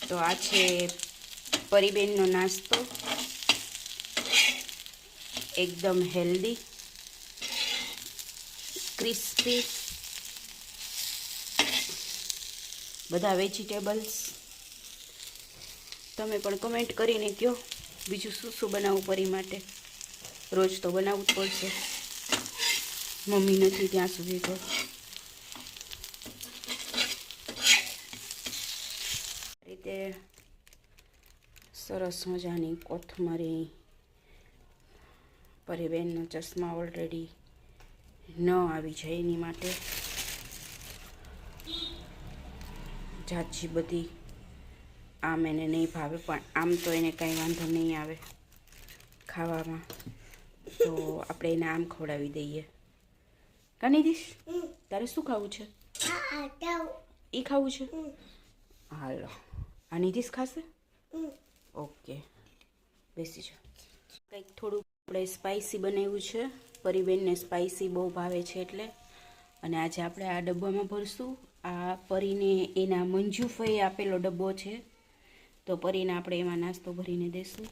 તો આ છે પરીબેનનો નાસ્તો, એકદમ હેલ્ધી, ક્રિસ્પી, બધા વેજીટેબલ્સ. તમે પણ કમેન્ટ કરીને કહો બીજું શું શું બનાવવું પરી માટે. રોજ તો બનાવવું જ પડશે, મમ્મી નથી ત્યાં સુધી તો. રીતે સરસ મજાની કોથમરી. પરીબેનનો ચશ્મા ઓલરેડી ન આવી જાય એની માટે ઝાઝી બધી. આમ એને નહીં ભાવે, પણ આમ તો એને કાંઈ વાંધો નહીં આવે ખાવામાં, તો આપણે એને આમ ખવડાવી દઈએ. કાની દીશ, તારે શું ખાવું છે? એ ખાવું છે? હાલો, આ નિધિશ ખાશે? ઓકે, બેસી જાઓ. કંઈક થોડુંક આપણે સ્પાઇસી બનાવ્યું છે, પરીબેનને સ્પાઇસી બહુ ભાવે છે એટલે. અને આજે આપણે આ ડબ્બામાં ભરશું. આ પરીને એના મંજુફઈએ આપેલો ડબ્બો છે, તો પરીને આપણે એમાં નાસ્તો ભરીને દઈશું.